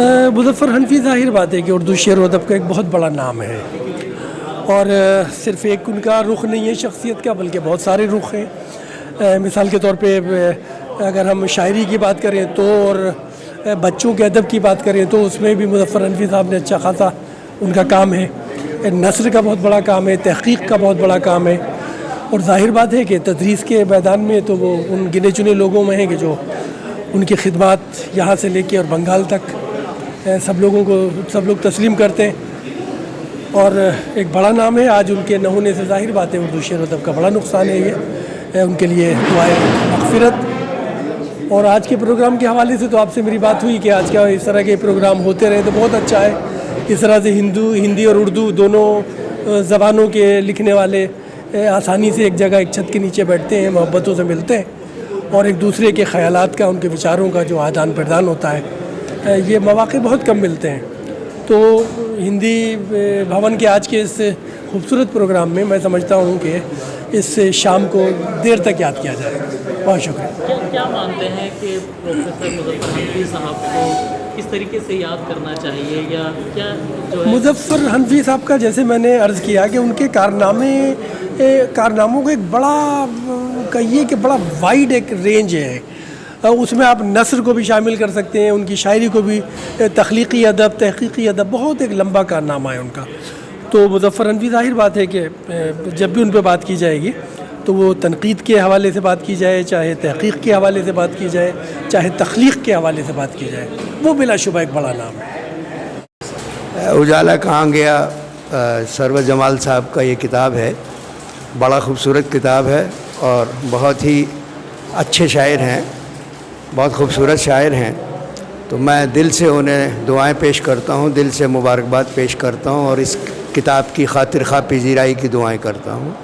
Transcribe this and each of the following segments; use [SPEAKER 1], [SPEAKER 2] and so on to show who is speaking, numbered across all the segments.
[SPEAKER 1] मुज़फ़्फ़र हनफ़ी ज़ाहिर बात है कि उर्दू शेर व अदब का एक बहुत बड़ा नाम है और सिर्फ़ एक उनका रुख नहीं है शख्सियत का, बल्कि बहुत सारे रुख हैं। मिसाल के तौर पे अगर हम शायरी की बात करें तो और बच्चों के अदब की बात करें तो उसमें भी मुज़फ़्फ़र हनफ़ी साहब ने अच्छा खासा उनका काम है। नस्र का बहुत बड़ा काम है, तहक़ीक़ का बहुत बड़ा काम है और ज़ाहिर बात है कि तदरीस के मैदान में तो वो उन गिने चुने लोगों में हैं कि जो उनकी खिदमत यहाँ से लेके और बंगाल तक सब लोग तस्लीम करते हैं और एक बड़ा नाम है। आज उनके न होने से ज़ाहिर बात है उर्दू शेर व अदब का बड़ा नुकसान है। ये उनके लिए दुआए मग़फ़िरत। और आज के प्रोग्राम के हवाले से तो आपसे मेरी बात हुई कि आज का इस तरह के प्रोग्राम होते रहे तो बहुत अच्छा है। इस तरह से हिंदी और उर्दू दोनों ज़बानों के लिखने वाले आसानी से एक जगह एक छत के नीचे बैठते हैं, मोहब्बतों से मिलते हैं और एक दूसरे के ख़यालात का, उनके विचारों का जो आदान प्रदान होता है, ये मौक़े बहुत कम मिलते हैं। तो हिंदी भवन के आज के इस खूबसूरत प्रोग्राम में मैं समझता हूँ कि इस शाम को देर तक याद किया जाएगा। बहुत शुक्रिया।
[SPEAKER 2] क्या मानते हैं कि प्रोफेसर मुज़फ़्फ़र हनफ़ी साहब को किस तरीके से याद करना चाहिए या क्या जो है?
[SPEAKER 1] मुज़फ़्फ़र हनफ़ी साहब का जैसे मैंने अर्ज़ किया कि उनके कारनामों का एक बड़ा कहिए कि बड़ा वाइड एक रेंज है। उसमें आप नस्र को भी शामिल कर सकते हैं, उनकी शायरी को भी, तख्लीक़ी अदब, तहक़ीक़ी अदब, बहुत एक लंबा कारनामा है उनका। तो मुज़फ़्फ़र हनफ़ी ज़ाहिर बात है कि जब भी उन पर बात की जाएगी तो वो तनक़ीद के हवाले से बात की जाए, चाहे तहक़ीक़ के हवाले से बात की जाए, चाहे तख्लीक़ के हवाले से बात की जाए, वो बिलाशुबा एक बड़ा नाम है।
[SPEAKER 3] उजाला कहाँ गया सरवर जमाल साहब का ये किताब है, बड़ा ख़ूबसूरत किताब है और बहुत ही अच्छे शायर हैं, बहुत खूबसूरत शायर हैं। तो मैं दिल से उन्हें दुआएं पेश करता हूँ, दिल से मुबारकबाद पेश करता हूँ और इस किताब की खातिर खा पजीराई की दुआएं करता हूँ।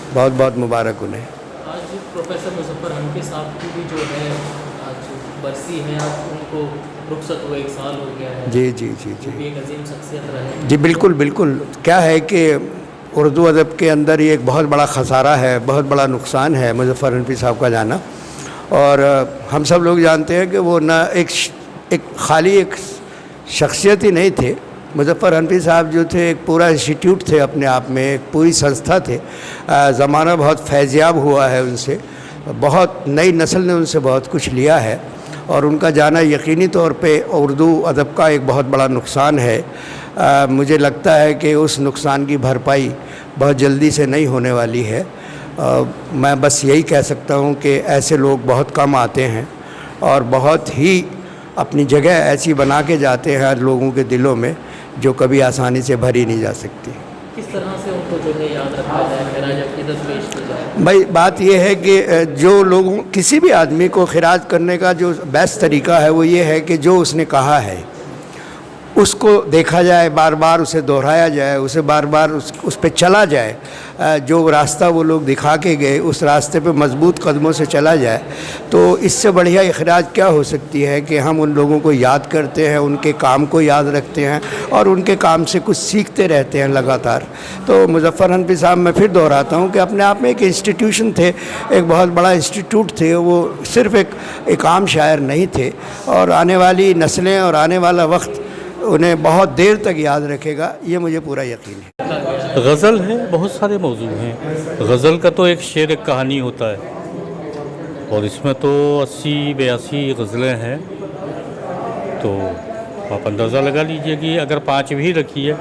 [SPEAKER 3] बहुत बहुत मुबारक उन्हें।
[SPEAKER 2] आज प्रोफेसर मुज़फ़्फ़र हनफ़ी साहब की भी जो है आज बरसी है, आज उनको रुखसत हुए 1 साल हो गया है।
[SPEAKER 3] जी जी जी जी,
[SPEAKER 2] भी एक अजीम शख्सियत रहे।
[SPEAKER 3] जी बिल्कुल बिल्कुल। क्या है कि उर्दू अदब के अंदर ये एक बहुत बड़ा ख़सारा है, बहुत बड़ा नुकसान है मुज़फ़्फ़र हनफ़ी साहब का जाना। और हम सब लोग जानते हैं कि वो ना एक खाली एक शख्सियत ही नहीं थे। मुज़फ़्फ़र हनफ़ी साहब जो थे एक पूरा इंस्टीट्यूट थे अपने आप में, एक पूरी संस्था थे। ज़माना बहुत फैज़याब हुआ है उनसे, बहुत नई नस्ल ने उनसे बहुत कुछ लिया है और उनका जाना यकीनी तौर पे उर्दू अदब का एक बहुत बड़ा नुकसान है। मुझे लगता है कि उस नुकसान की भरपाई बहुत जल्दी से नहीं होने वाली है। मैं बस यही कह सकता हूँ कि ऐसे लोग बहुत कम आते हैं और बहुत ही अपनी जगह ऐसी बना के जाते हैं लोगों के दिलों में जो कभी आसानी से भरी नहीं जा सकती।
[SPEAKER 2] किस तरह से उनको जो है याद रखा जाए, खिराज अक़ीदत पेश की जाए?
[SPEAKER 3] भाई बात यह है कि जो लोगों किसी भी आदमी को खिराज करने का जो बेस्ट तरीका है वो ये है कि जो उसने कहा है उसको देखा जाए, बार बार उसे दोहराया जाए, उसे बार बार उस पे चला जाए। जो रास्ता वो लोग दिखा के गए उस रास्ते पे मज़बूत कदमों से चला जाए। तो इससे बढ़िया इखराज क्या हो सकती है कि हम उन लोगों को याद करते हैं, उनके काम को याद रखते हैं और उनके काम से कुछ सीखते रहते हैं लगातार। तो मुज़फ़्फ़र हनफ़ी साहब मैं फिर दोहराता हूँ कि अपने आप में एक इंस्टीट्यूशन थे, एक बहुत बड़ा इंस्टीट्यूट थे। वो सिर्फ़ एक आम शायर नहीं थे और आने वाली नस्लें और आने वाला वक्त उन्हें बहुत देर तक याद रखेगा, ये मुझे पूरा यकीन है।
[SPEAKER 4] गज़ल है, बहुत सारे मौजू हैं। गज़ल का तो एक शेर एक कहानी होता है और इसमें तो 80-82 गज़लें हैं। तो आप अंदाज़ा लगा लीजिए कि अगर 5 भी रखी है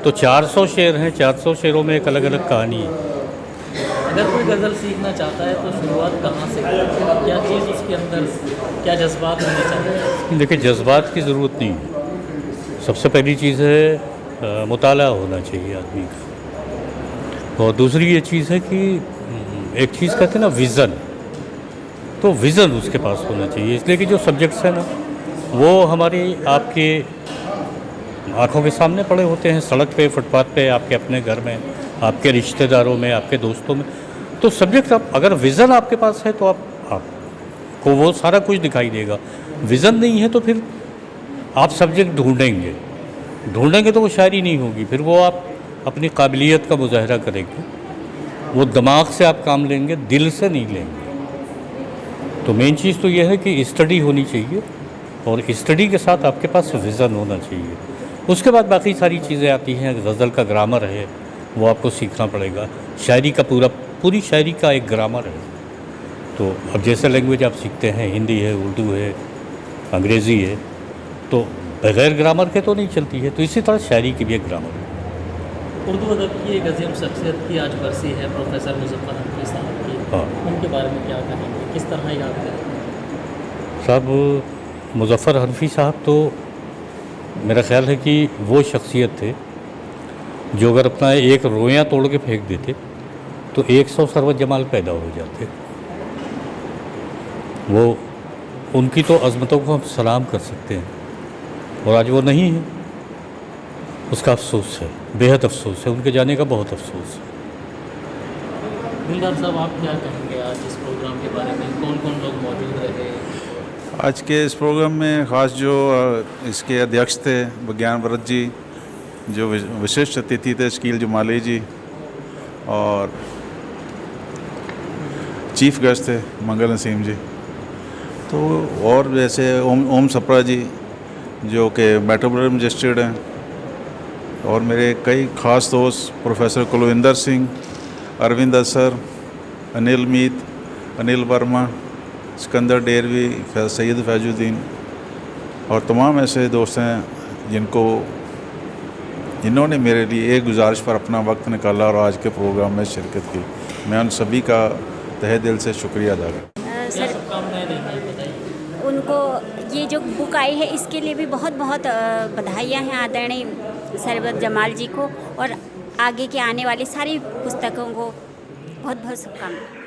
[SPEAKER 4] तो 400 शेर हैं। 400 शेरों में एक अलग अलग कहानी है।
[SPEAKER 2] अगर कोई गज़ल सीखना चाहता है तो शुरुआत कहाँ से करें? क्या चीज़ उसके अंदर, क्या जज्बात होने चाहिए?
[SPEAKER 4] देखिए, जज्बात की ज़रूरत नहीं है। सबसे पहली चीज़ है मुताला होना चाहिए आदमी का। और दूसरी ये चीज़ है कि एक चीज़ कहते हैं ना विज़न, तो विज़न उसके पास होना चाहिए। इसलिए कि जो सब्जेक्ट्स हैं ना वो हमारी आपके आँखों के सामने पड़े होते हैं, सड़क पे, फुटपाथ पे, आपके अपने घर में, आपके रिश्तेदारों में, आपके दोस्तों में। तो सब्जेक्ट आप अगर विज़न आपके पास है तो आपको वो सारा कुछ दिखाई देगा। विज़न नहीं है तो फिर आप सब्जेक्ट ढूंढेंगे तो वो शायरी नहीं होगी। फिर वो आप अपनी काबिलियत का मुजाहरा करेंगे, वो दिमाग से आप काम लेंगे, दिल से नहीं लेंगे। तो मेन चीज़ तो ये है कि स्टडी होनी चाहिए और स्टडी के साथ आपके पास विज़न होना चाहिए। उसके बाद बाकी सारी चीज़ें आती हैं। गज़ल का ग्रामर है, वो आपको सीखना पड़ेगा। शायरी का पूरी शायरी का एक ग्रामर है। तो अब जैसे लैंग्वेज आप सीखते हैं, हिंदी है, उर्दू है, अंग्रेज़ी है, तो बग़ैर ग्रामर के तो नहीं चलती है। तो इसी तरह शायरी की भी एक ग्रामर है।
[SPEAKER 2] उर्दू अदब की एक अजीम शख्सियत की आज बरसी है, प्रोफेसर मुज़फ़्फ़र हनफी साहब की।
[SPEAKER 4] हाँ।
[SPEAKER 2] उनके बारे में क्या कहेंगे, किस तरह याद करेंगे?
[SPEAKER 4] साहब मुज़फ़्फ़र हनफी साहब तो मेरा ख़्याल है कि वो शख्सियत थे जो अगर अपना एक रोयां तोड़ के फेंक देते तो 100 सरवत जमाल पैदा हो जाते। वो उनकी तो अज़मतों को हम सलाम कर सकते हैं और आज वो नहीं है, उसका अफसोस है, बेहद अफसोस है। उनके जाने का बहुत अफसोस है।
[SPEAKER 2] दिलदार साहब, आप क्या कहेंगे आज इस प्रोग्राम के बारे में? कौन कौन लोग मौजूद रहे?
[SPEAKER 5] आज के इस प्रोग्राम में ख़ास जो इसके अध्यक्ष थे विज्ञान व्रत जी, जो विशिष्ट अतिथि थे शकील जमाली जी, और चीफ गेस्ट थे मंगल नसीम जी, तो और जैसे ओम सप्रा जी जो कि मेट्रोपॉलिटन मजिस्ट्रेट हैं, और मेरे कई ख़ास दोस्त प्रोफेसर कुलविंदर सिंह, अरविंद असर, अनिल मीत, अनिल वर्मा, सिकंदर डेरवी, सैयद फैजुद्दीन, और तमाम ऐसे दोस्त हैं जिन्होंने मेरे लिए एक गुजारिश पर अपना वक्त निकाला और आज के प्रोग्राम में शिरकत की। मैं उन सभी का तहे दिल से शुक्रिया अदा करता हूँ।
[SPEAKER 2] क्या शुभकामनाएं देंगे, बताइए।
[SPEAKER 6] उनको ये जो बुक आई है इसके लिए भी बहुत बहुत बधाइयाँ हैं आदरणीय सरवत जमाल जी को, और आगे के आने वाली सारी पुस्तकों को बहुत बहुत शुभकामनाएं।